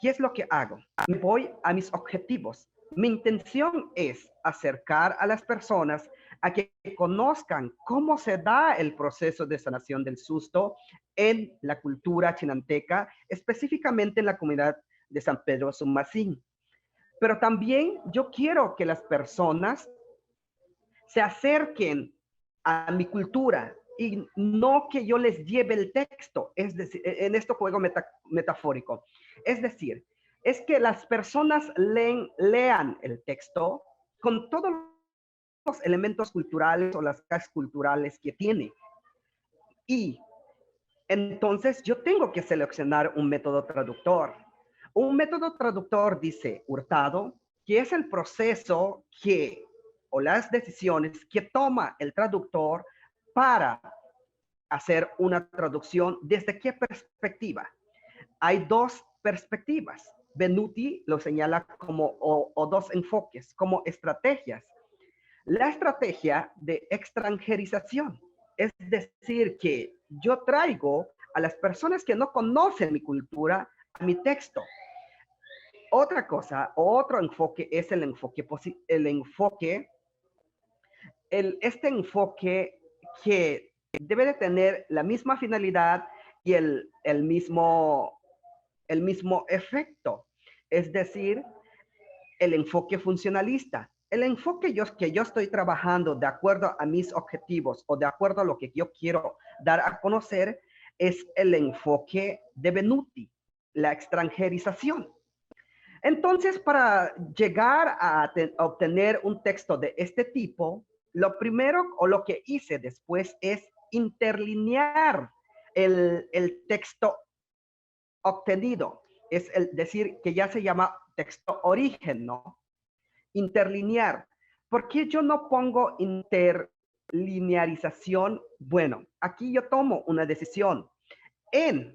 qué es lo que hago? Me voy a mis objetivos. Mi intención es acercar a las personas a que conozcan cómo se da el proceso de sanación del susto en la cultura chinanteca, específicamente en la comunidad de San Pedro Sumacín. Pero también yo quiero que las personas se acerquen a mi cultura y no que yo les lleve el texto, es decir, en este juego metafórico. Es decir, es que las personas lean el texto con todos los elementos culturales o las clases culturales que tiene. Y entonces yo tengo que seleccionar un método traductor. Un método traductor, dice Hurtado, que es el proceso o las decisiones que toma el traductor para hacer una traducción. ¿Desde qué perspectiva? Hay dos perspectivas. Venuti lo señala como o dos enfoques, como estrategias. La estrategia de extranjerización. Es decir, que yo traigo a las personas que no conocen mi cultura a mi texto. Otra cosa, otro enfoque es el enfoque este enfoque que debe de tener la misma finalidad y el mismo efecto. Es decir, el enfoque funcionalista. El enfoque que yo estoy trabajando de acuerdo a mis objetivos o de acuerdo a lo que yo quiero dar a conocer es el enfoque de Venuti, la extranjerización. Entonces, para llegar a obtener un texto de este tipo, lo primero o lo que hice después es interlinear el texto obtenido. Es decir, que ya se llama texto origen, ¿no? Interlinear. ¿Por qué yo no pongo interlinearización? Bueno, aquí yo tomo una decisión. En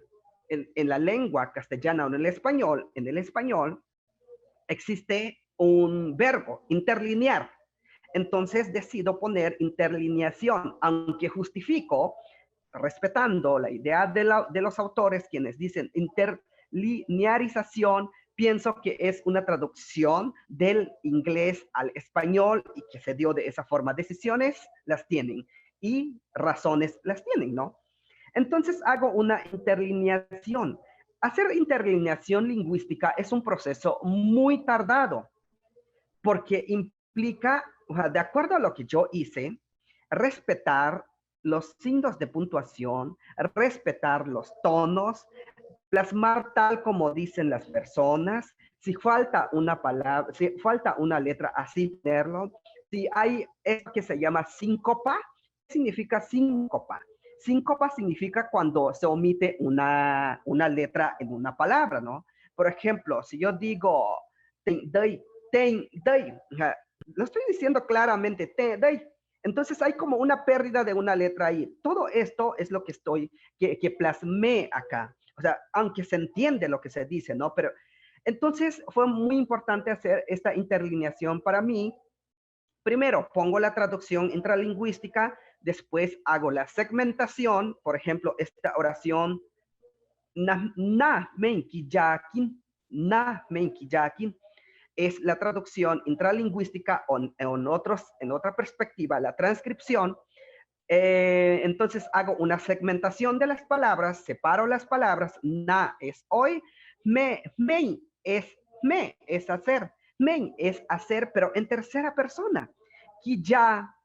la lengua castellana o en el español existe un verbo, interlinear. Entonces decido poner interlineación, aunque justifico, respetando la idea de los autores, quienes dicen interlinearización, pienso que es una traducción del inglés al español y que se dio de esa forma. Decisiones las tienen y razones las tienen, ¿no? Entonces hago una interlineación. Hacer interlineación lingüística es un proceso muy tardado porque implica, de acuerdo a lo que yo hice, respetar los signos de puntuación, respetar los tonos, plasmar tal como dicen las personas. Si falta una palabra, si falta una letra, así tenerlo. Si hay esto que se llama síncopa, ¿qué significa síncopa? Síncopa significa cuando se omite una letra en una palabra, ¿no? Por ejemplo, si yo digo lo estoy diciendo claramente, entonces hay como una pérdida de una letra ahí. Todo esto es lo que que plasmé acá. O sea, aunque se entiende lo que se dice, ¿no? Pero entonces fue muy importante hacer esta interlineación para mí. Primero, pongo la traducción intralingüística, después hago la segmentación, por ejemplo, esta oración, na menkiyakin, es la traducción intralingüística o en otra perspectiva, la transcripción. Entonces hago una segmentación de las palabras, separo las palabras, na es hoy, men es hacer, men es hacer, pero en tercera persona. Aquí ya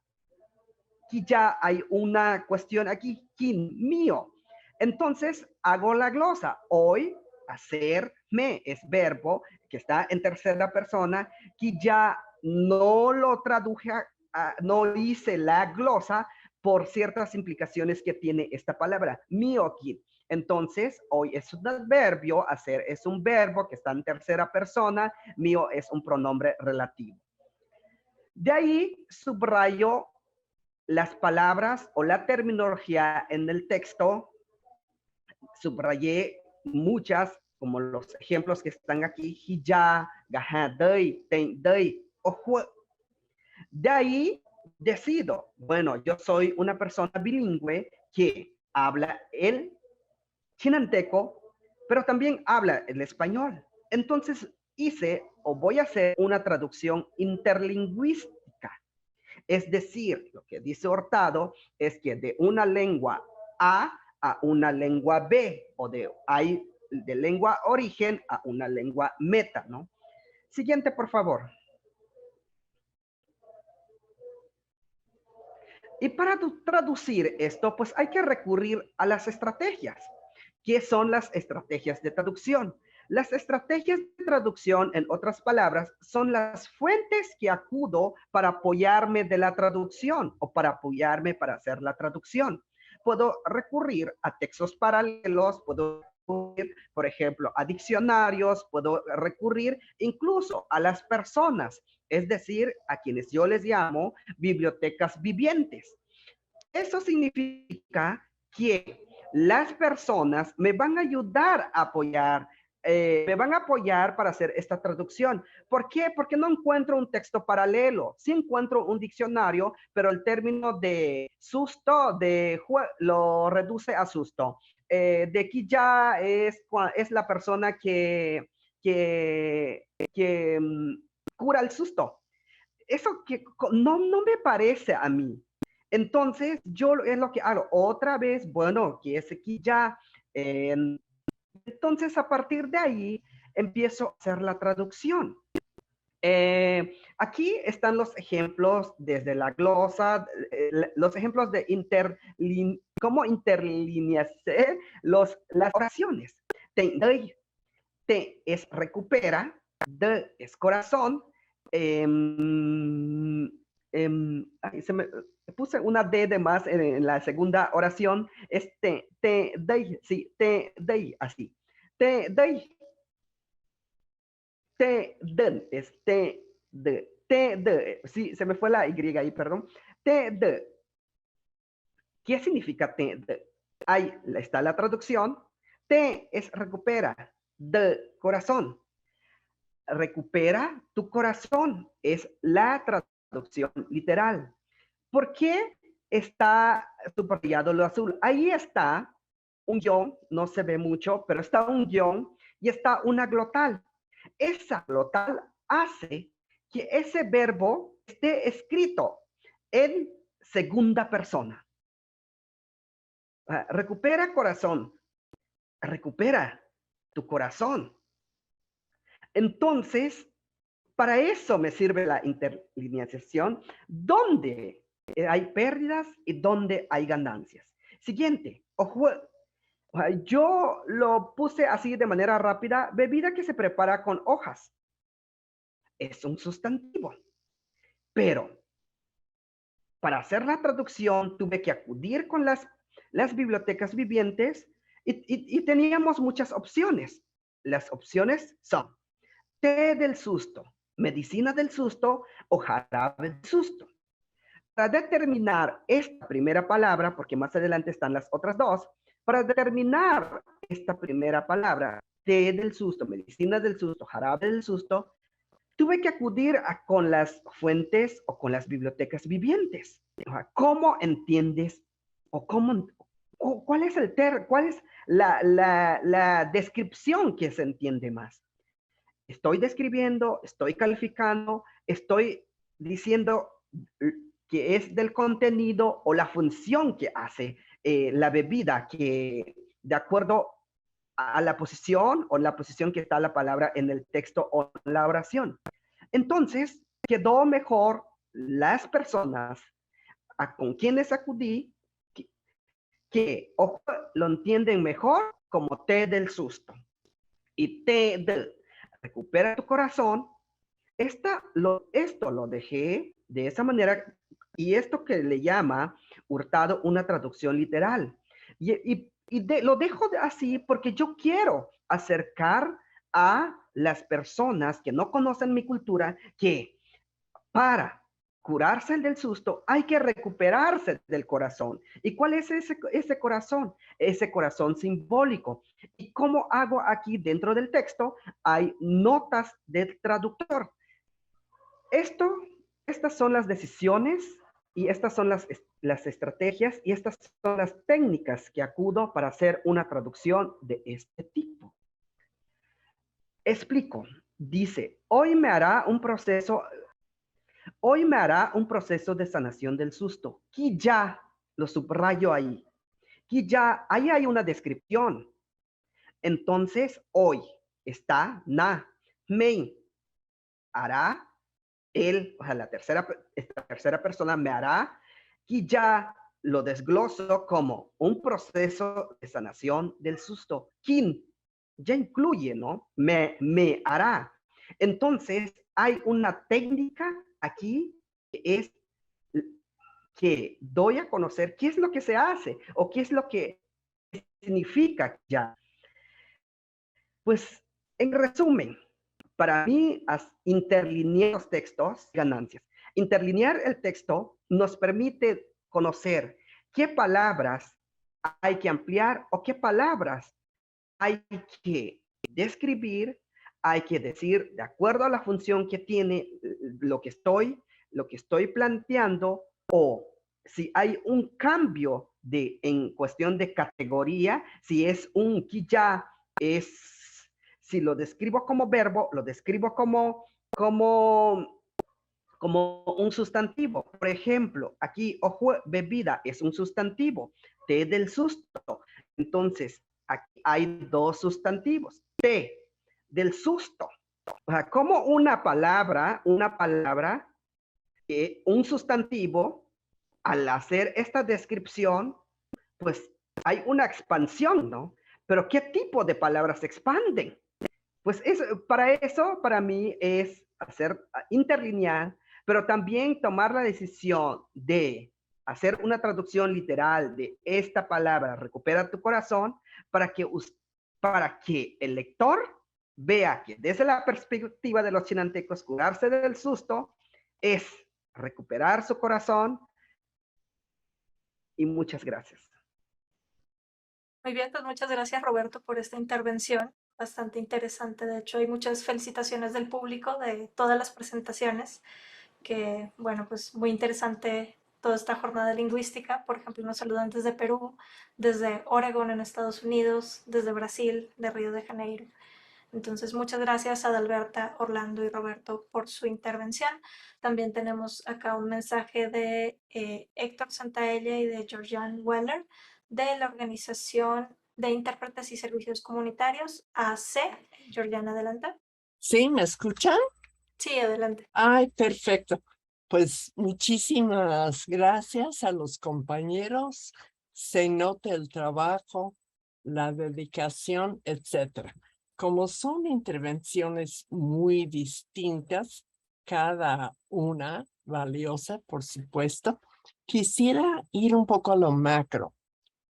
hay una cuestión aquí, kin, mío. Entonces hago la glosa, hoy, hacer, me es verbo que está en tercera persona, que ya no lo traduje, no hice la glosa por ciertas implicaciones que tiene esta palabra, miokin. Entonces, hoy es un adverbio, hacer es un verbo que está en tercera persona, mío es un pronombre relativo. De ahí subrayo las palabras o la terminología en el texto, subrayé muchas, como los ejemplos que están aquí, hija, gaha, dei, ten, dei, ojo. De ahí decido, bueno, yo soy una persona bilingüe que habla el chinanteco, pero también habla el español. Entonces hice o voy a hacer una traducción interlingüística. Es decir, lo que dice Hurtado es que de una lengua A una lengua B, o de lengua origen a una lengua meta, ¿no? Siguiente, por favor. Y para traducir esto, pues hay que recurrir a las estrategias. ¿Qué son las estrategias de traducción? Las estrategias de traducción, en otras palabras, son las fuentes que acudo para apoyarme de la traducción o para apoyarme para hacer la traducción. Puedo recurrir a textos paralelos, puedo recurrir, por ejemplo, a diccionarios, puedo recurrir incluso a las personas, es decir, a quienes yo les llamo bibliotecas vivientes. Eso significa que las personas me van a ayudar a apoyar me van a apoyar para hacer esta traducción. ¿Por qué? Porque no encuentro un texto paralelo. Sí encuentro un diccionario, pero el término de susto lo reduce a susto. De quilla es la persona que cura el susto. Eso que no me parece a mí. Entonces, yo es lo que hago. Otra vez, bueno, que es quilla. Entonces, a partir de ahí, empiezo a hacer la traducción. Aquí están los ejemplos desde la glosa, los ejemplos de cómo interlinearse las oraciones. Te es recupera, de es corazón. Puse una D de más en la segunda oración. Es sí, así. Es sí, se me fue la Y ahí, perdón. ¿Qué significa Ahí está la traducción. Es recupera, de corazón. Recupera tu corazón, es la traducción literal. ¿Por qué está subrayado lo azul? Ahí está un guión, no se ve mucho, pero está un guión y está una glotal. Esa glotal hace que ese verbo esté escrito en segunda persona. Recupera corazón, recupera tu corazón. Entonces, para eso me sirve la interlineación, donde hay pérdidas y donde hay ganancias. Siguiente, yo lo puse así de manera rápida, bebida que se prepara con hojas. Es un sustantivo. Pero para hacer la traducción tuve que acudir con las bibliotecas vivientes y teníamos muchas opciones. Las opciones son té del susto, medicina del susto o jarabe del susto. Para determinar esta primera palabra, porque más adelante están las otras dos, para determinar esta primera palabra, té del susto, medicina del susto, jarabe del susto, tuve que acudir con las fuentes o con las bibliotecas vivientes. ¿Cómo entiendes o cuál es la descripción que se entiende más? Estoy describiendo, estoy calificando, estoy diciendo que es del contenido o la función que hace la bebida, que de acuerdo a la posición o la posición que está la palabra en el texto o en la oración. Entonces, quedó mejor las personas con quienes acudí que lo entienden mejor como té del susto. Y té del recupera tu corazón. Esto lo dejé de esa manera y esto que le llama Hurtado una traducción literal. Lo dejo así porque yo quiero acercar a las personas que no conocen mi cultura que para curarse del susto hay que recuperarse del corazón. ¿Y cuál es ese corazón? Ese corazón simbólico. ¿Y cómo hago aquí dentro del texto? Hay notas del traductor. Estas son las decisiones y estas son las estrategias y estas son las técnicas que acudo para hacer una traducción de este tipo. Explico. Dice, hoy me hará un proceso de sanación del susto. Aquí ya lo subrayo ahí. Aquí ya, ahí hay una descripción. Entonces, hoy está me hará, o sea, esta tercera persona me hará, y ya lo desgloso como un proceso de sanación del susto. ¿Quién? Ya incluye, ¿no? Me hará. Entonces, hay una técnica aquí que es que doy a conocer qué es lo que se hace o qué es lo que significa ya. Pues, en resumen, para mí, interlinear los textos, ganancias. Interlinear el texto nos permite conocer qué palabras hay que ampliar o qué palabras hay que describir, hay que decir, de acuerdo a la función que tiene lo que estoy planteando, o si hay un cambio en cuestión de categoría, si es un quilla, si lo describo como verbo, lo describo como un sustantivo. Por ejemplo, aquí ojo, bebida es un sustantivo, té del susto. Entonces, aquí hay dos sustantivos, té del susto. O sea, como una palabra, un sustantivo, al hacer esta descripción, pues hay una expansión, ¿no? Pero ¿qué tipo de palabras se expanden? Pues para mí es hacer interlineal, pero también tomar la decisión de hacer una traducción literal de esta palabra, recupera tu corazón, para que el lector vea que desde la perspectiva de los chinantecos, curarse del susto es recuperar su corazón. Y muchas gracias. Muy bien, pues muchas gracias Roberto por esta intervención, bastante interesante. De hecho, hay muchas felicitaciones del público de todas las presentaciones, que bueno, pues muy interesante toda esta jornada lingüística. Por ejemplo, nos saludan desde Perú, desde Oregon en Estados Unidos, desde Brasil, de Río de Janeiro. Entonces, muchas gracias a Adalberta, Orlando y Roberto por su intervención. También tenemos acá un mensaje de Héctor Santaella y de Georgian Weller de la Organización de Intérpretes y Servicios Comunitarios, AC. Georgian, adelante. ¿Sí? ¿Me escuchan? Sí, adelante. Ay, perfecto. Pues muchísimas gracias a los compañeros. Se nota el trabajo, la dedicación, etcétera. Como son intervenciones muy distintas, cada una valiosa, por supuesto, quisiera ir un poco a lo macro.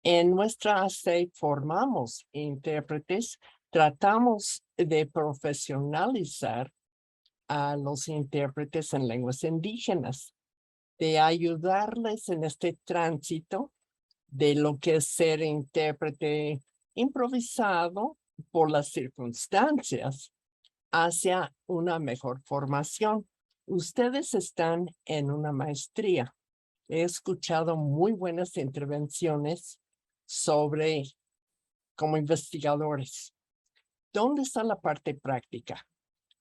En nuestra AC formamos intérpretes, tratamos de profesionalizar a los intérpretes en lenguas indígenas, de ayudarles en este tránsito de lo que es ser intérprete improvisado por las circunstancias hacia una mejor formación. Ustedes están en una maestría. He escuchado muy buenas intervenciones sobre como investigadores. ¿Dónde está la parte práctica?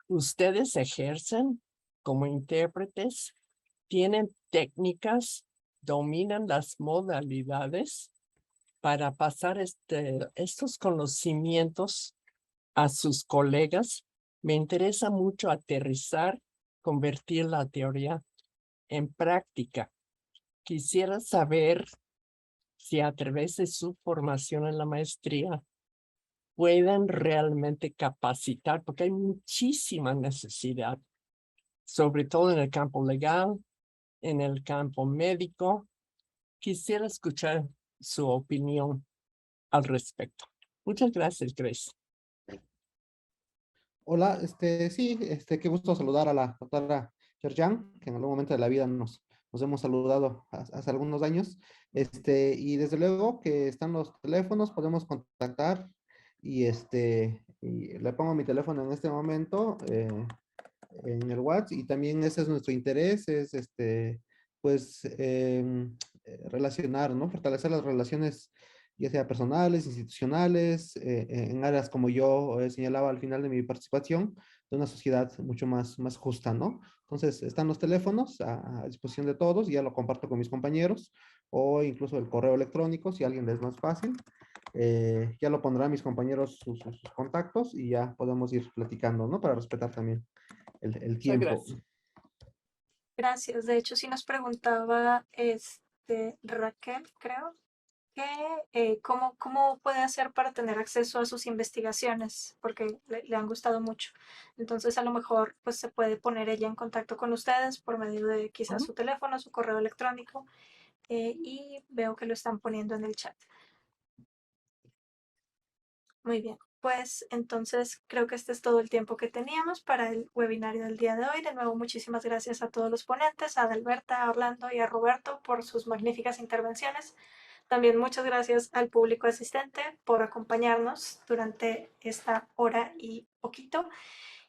Ustedes ejercen como intérpretes, tienen técnicas, dominan las modalidades para pasar estos conocimientos a sus colegas. Me interesa mucho aterrizar, convertir la teoría en práctica. Quisiera saber si a través de su formación en la maestría pueden realmente capacitar, porque hay muchísima necesidad, sobre todo en el campo legal, en el campo médico. Quisiera escuchar su opinión al respecto. Muchas gracias, Grace. Hola, sí, qué gusto saludar a la doctora Georgian, que en algún momento de la vida nos hemos saludado hace algunos años. Y desde luego que están los teléfonos, podemos contactar y y le pongo mi teléfono en este momento en el WhatsApp, y también ese es nuestro interés, es pues relacionar, ¿no? Fortalecer las relaciones, ya sea personales, institucionales, en áreas como yo señalaba al final de mi participación, de una sociedad mucho más justa, ¿no? Entonces, están los teléfonos a disposición de todos, ya lo comparto con mis compañeros, o incluso el correo electrónico, si a alguien les es más fácil. Ya lo pondrán mis compañeros sus contactos y ya podemos ir platicando, ¿no? Para respetar también el tiempo. Gracias. Gracias. De hecho, sí nos preguntaba Raquel, creo, que cómo puede hacer para tener acceso a sus investigaciones, porque le han gustado mucho. Entonces, a lo mejor pues se puede poner ella en contacto con ustedes por medio de quizás su teléfono, su correo electrónico, y veo que lo están poniendo en el chat. Muy bien, pues entonces creo que este es todo el tiempo que teníamos para el webinario del día de hoy. De nuevo, muchísimas gracias a todos los ponentes, a Adalberta, a Orlando y a Roberto por sus magníficas intervenciones. También muchas gracias al público asistente por acompañarnos durante esta hora y poquito.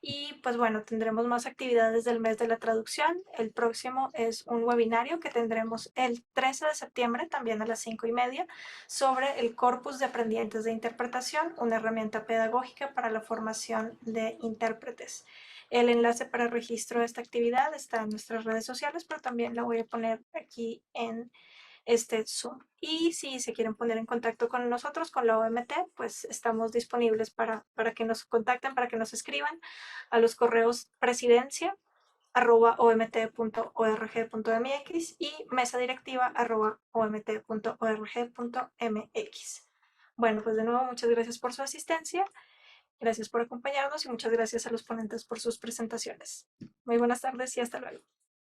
Y pues bueno, tendremos más actividades del mes de la traducción. El próximo es un webinario que tendremos el 13 de septiembre, también a las 5:30, sobre el corpus de aprendientes de interpretación, una herramienta pedagógica para la formación de intérpretes. El enlace para registro de esta actividad está en nuestras redes sociales, pero también la voy a poner aquí en este Zoom. Y si se quieren poner en contacto con nosotros, con la OMT, pues estamos disponibles para que nos contacten, para que nos escriban a los correos presidencia@omt.org.mx y mesadirectiva@omt.org.mx. Bueno, pues de nuevo muchas gracias por su asistencia, gracias por acompañarnos y muchas gracias a los ponentes por sus presentaciones. Muy buenas tardes y hasta luego.